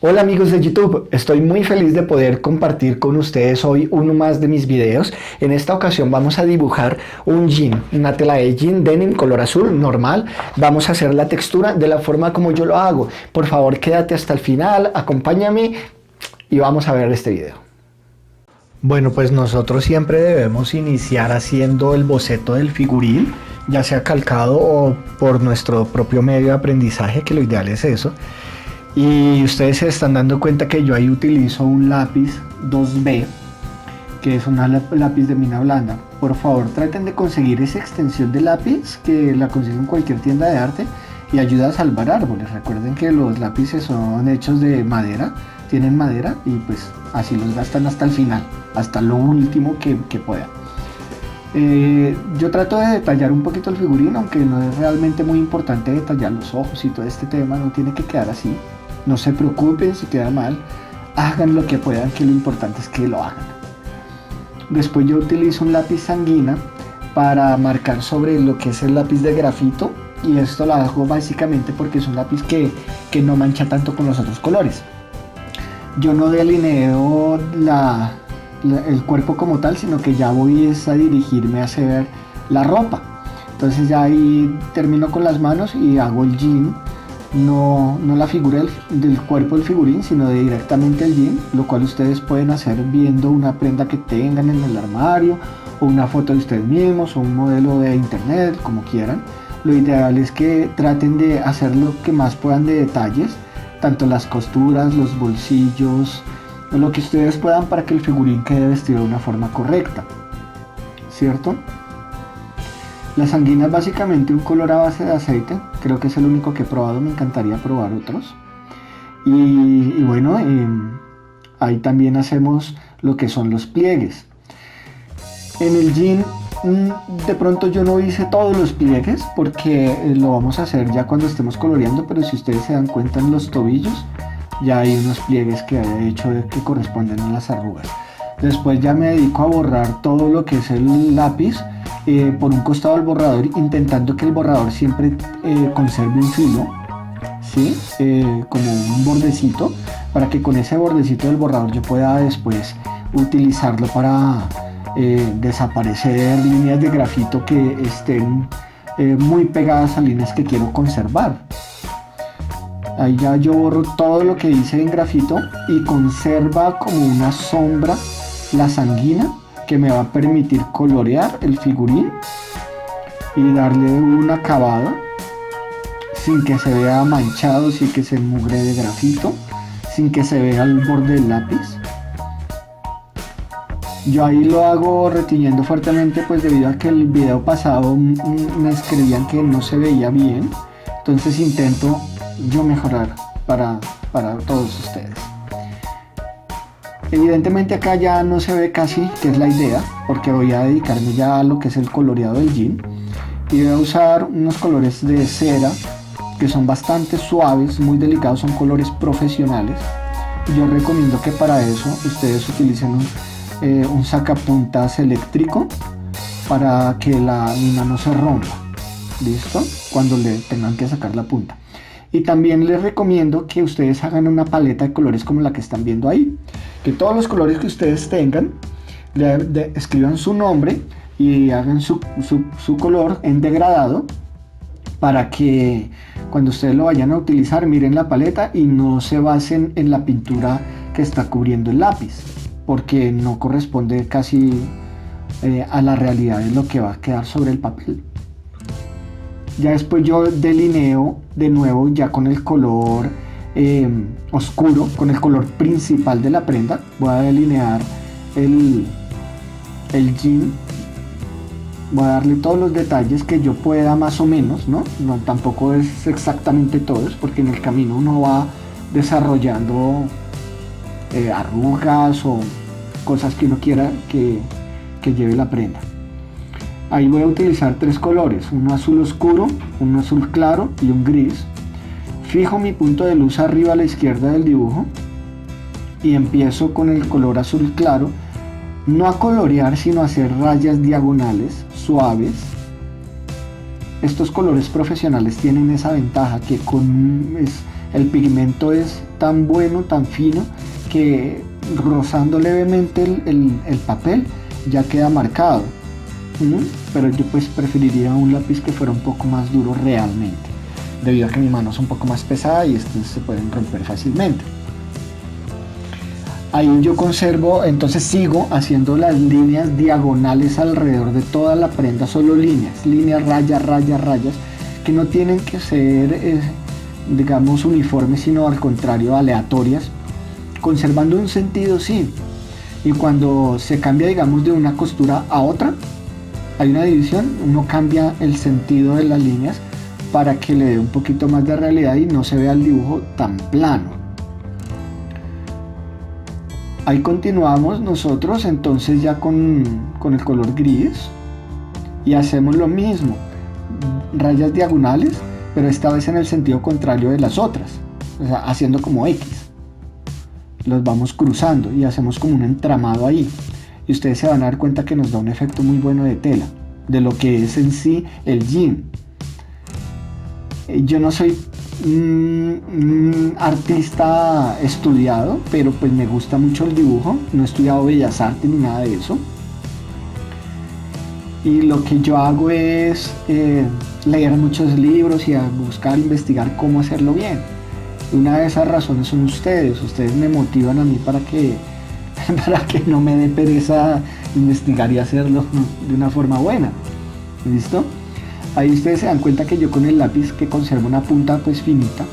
Hola amigos de YouTube, estoy muy feliz de poder compartir con ustedes hoy uno más de mis videos. En esta ocasión vamos a dibujar un jean, una tela de jean denim color azul normal. Vamos a hacer la textura de la forma como yo lo hago. Por favor, quédate hasta el final, acompáñame y vamos a ver este video. Bueno, pues nosotros siempre debemos iniciar haciendo el boceto del figurín, ya sea calcado o por nuestro propio medio de aprendizaje, que lo ideal es eso. Y ustedes se están dando cuenta que yo ahí utilizo un lápiz 2B, que es un lápiz de mina blanda. Por favor, traten de conseguir esa extensión de lápiz que la consiguen en cualquier tienda de arte y ayuda a salvar árboles. Recuerden que los lápices son hechos de madera, tienen madera y pues así los gastan hasta el final, hasta lo último que puedan. Yo trato de detallar un poquito el figurín, aunque no es realmente muy importante detallar los ojos y todo este tema, no tiene que quedar así. No se preocupen si queda mal, hagan lo que puedan, que lo importante es que lo hagan. Después yo utilizo un lápiz sanguina para marcar sobre lo que es el lápiz de grafito, y esto lo hago básicamente porque es un lápiz que no mancha tanto con los otros colores. Yo no delineo el cuerpo como tal, sino que ya voy a dirigirme a hacer la ropa. Entonces ya ahí termino con las manos y hago el jean. No la figura del cuerpo del figurín, sino directamente el jean, lo cual ustedes pueden hacer viendo una prenda que tengan en el armario, o una foto de ustedes mismos, o un modelo de internet, como quieran. Lo ideal es que traten de hacer lo que más puedan de detalles, tanto las costuras, los bolsillos, lo que ustedes puedan para que el figurín quede vestido de una forma correcta, ¿cierto? La sanguina es básicamente un color a base de aceite, creo que es el único que he probado, me encantaría probar otros. Y bueno, ahí también hacemos lo que son los pliegues. En el jean, de pronto yo no hice todos los pliegues porque lo vamos a hacer ya cuando estemos coloreando, pero si ustedes se dan cuenta en los tobillos, ya hay unos pliegues que he hecho que corresponden a las arrugas. Después ya me dedico a borrar todo lo que es el lápiz por un costado del borrador, intentando que el borrador siempre conserve un filo, ¿sí? Como un bordecito, para que con ese bordecito del borrador yo pueda después utilizarlo para desaparecer líneas de grafito que estén muy pegadas a líneas que quiero conservar. Ahí ya yo borro todo lo que hice en grafito y conserva como una sombra la sanguina, que me va a permitir colorear el figurín y darle un acabado sin que se vea manchado, sin que se mugre de grafito, sin que se vea el borde del lápiz. Yo ahí lo hago retiñendo fuertemente, pues debido a que el video pasado me escribían que no se veía bien, entonces intento yo mejorar para todos ustedes. Evidentemente acá ya no se ve casi, que es la idea, porque voy a dedicarme ya a lo que es el coloreado del jean, y voy a usar unos colores de cera que son bastante suaves, muy delicados, son colores profesionales. Yo recomiendo que para eso ustedes utilicen un sacapuntas eléctrico para que la mina no se rompa, ¿listo? Cuando le tengan que sacar la punta. Y también les recomiendo que ustedes hagan una paleta de colores como la que están viendo ahí. Que todos los colores que ustedes tengan, escriban su nombre y hagan su color en degradado, para que cuando ustedes lo vayan a utilizar miren la paleta y no se basen en la pintura que está cubriendo el lápiz, porque no corresponde casi a la realidad de lo que va a quedar sobre el papel. Ya después yo delineo de nuevo ya con el color oscuro, con el color principal de la prenda. Voy a delinear el jean, voy a darle todos los detalles que yo pueda, más o menos, ¿no? Tampoco es exactamente todos, porque en el camino uno va desarrollando arrugas o cosas que uno quiera que lleve la prenda. Ahí voy a utilizar tres colores, uno azul oscuro, uno azul claro y un gris. Fijo mi punto de luz arriba a la izquierda del dibujo y empiezo con el color azul claro, no a colorear, sino a hacer rayas diagonales suaves. Estos colores profesionales tienen esa ventaja que el pigmento es tan bueno, tan fino, que rozando levemente el papel ya queda marcado. Pero yo pues preferiría un lápiz que fuera un poco más duro realmente, debido a que mi mano es un poco más pesada y estos se pueden romper fácilmente. Ahí yo conservo, entonces sigo haciendo las líneas diagonales alrededor de toda la prenda, solo líneas, rayas, rayas, que no tienen que ser, digamos, uniformes, sino al contrario, aleatorias, conservando un sentido, sí. Y cuando se cambia, digamos, de una costura a otra, hay una división, uno cambia el sentido de las líneas para que le dé un poquito más de realidad y no se vea el dibujo tan plano. Ahí continuamos nosotros entonces ya con el color gris y hacemos lo mismo, rayas diagonales, pero esta vez en el sentido contrario de las otras, o sea, haciendo como X. Los vamos cruzando y hacemos como un entramado ahí. Y ustedes se van a dar cuenta que nos da un efecto muy bueno de tela, de lo que es en sí el jean. Yo no soy artista estudiado, pero pues me gusta mucho el dibujo. No he estudiado bellas artes ni nada de eso. Y lo que yo hago es leer muchos libros y buscar, investigar cómo hacerlo bien. Una de esas razones son ustedes me motivan a mí para que no me dé pereza investigar y hacerlo de una forma buena. ¿Listo? Ahí ustedes se dan cuenta que yo con el lápiz, que conservo una punta pues finita,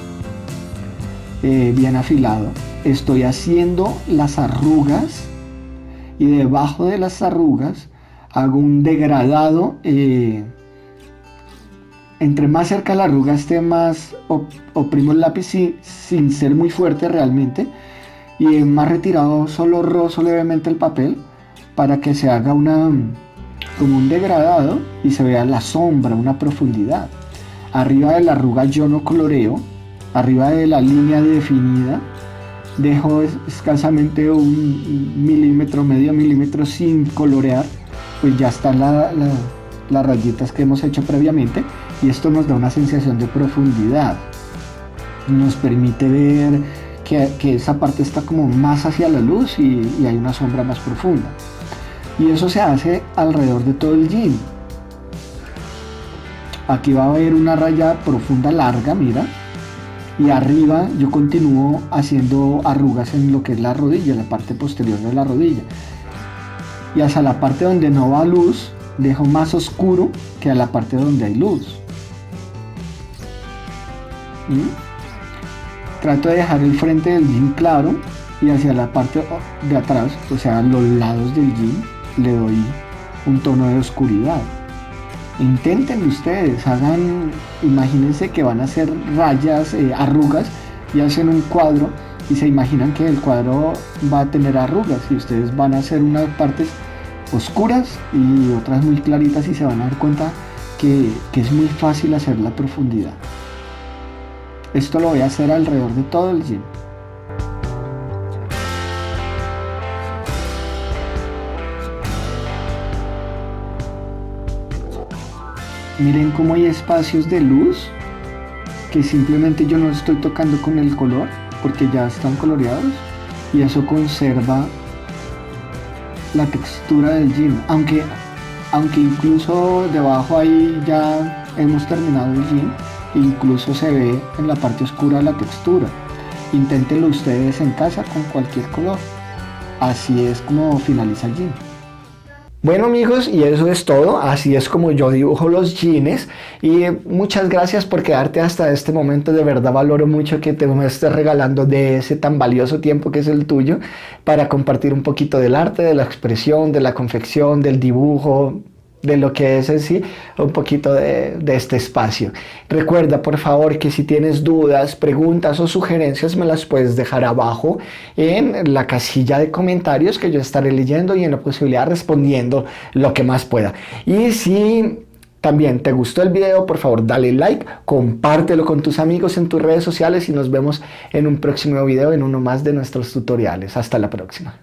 bien afilado, estoy haciendo las arrugas y debajo de las arrugas hago un degradado. Entre más cerca la arruga esté, más oprimo el lápiz sin ser muy fuerte realmente, y más retirado solo rozo levemente el papel para que se haga como un degradado y se vea la sombra, una profundidad. Arriba de la arruga yo no coloreo, arriba de la línea definida dejo escasamente un milímetro, medio milímetro sin colorear, pues ya están las rayitas que hemos hecho previamente, y esto nos da una sensación de profundidad, nos permite ver que esa parte está como más hacia la luz y hay una sombra más profunda, y eso se hace alrededor de todo el jean. Aquí va a haber una raya profunda larga, mira, y arriba yo continúo haciendo arrugas en lo que es la rodilla, la parte posterior de la rodilla, y hacia la parte donde no va luz dejo más oscuro que a la parte donde hay luz. Trato de dejar el frente del jean claro, y hacia la parte de atrás, o sea, a los lados del jean, le doy un tono de oscuridad. Inténtenlo ustedes, imagínense que van a hacer rayas, arrugas, y hacen un cuadro y se imaginan que el cuadro va a tener arrugas, y ustedes van a hacer unas partes oscuras y otras muy claritas, y se van a dar cuenta que es muy fácil hacer la profundidad. Esto lo voy a hacer alrededor de todo el jean. Miren cómo hay espacios de luz que simplemente yo no estoy tocando con el color porque ya están coloreados, y eso conserva la textura del jean, aunque incluso debajo ahí ya hemos terminado el jean, incluso se ve en la parte oscura la textura. Inténtenlo ustedes en casa con cualquier color. Así es como finaliza el jean. Bueno amigos, y eso es todo. Así es como yo dibujo los jeans, y muchas gracias por quedarte hasta este momento. De verdad valoro mucho que te me estés regalando de ese tan valioso tiempo que es el tuyo para compartir un poquito del arte, de la expresión, de la confección, del dibujo, de lo que es en sí, un poquito de este espacio. Recuerda por favor que si tienes dudas, preguntas o sugerencias, me las puedes dejar abajo en la casilla de comentarios, que yo estaré leyendo y en la posibilidad respondiendo lo que más pueda. Y si también te gustó el video, por favor dale like, compártelo con tus amigos en tus redes sociales, y nos vemos en un próximo video, en uno más de nuestros tutoriales. Hasta la próxima.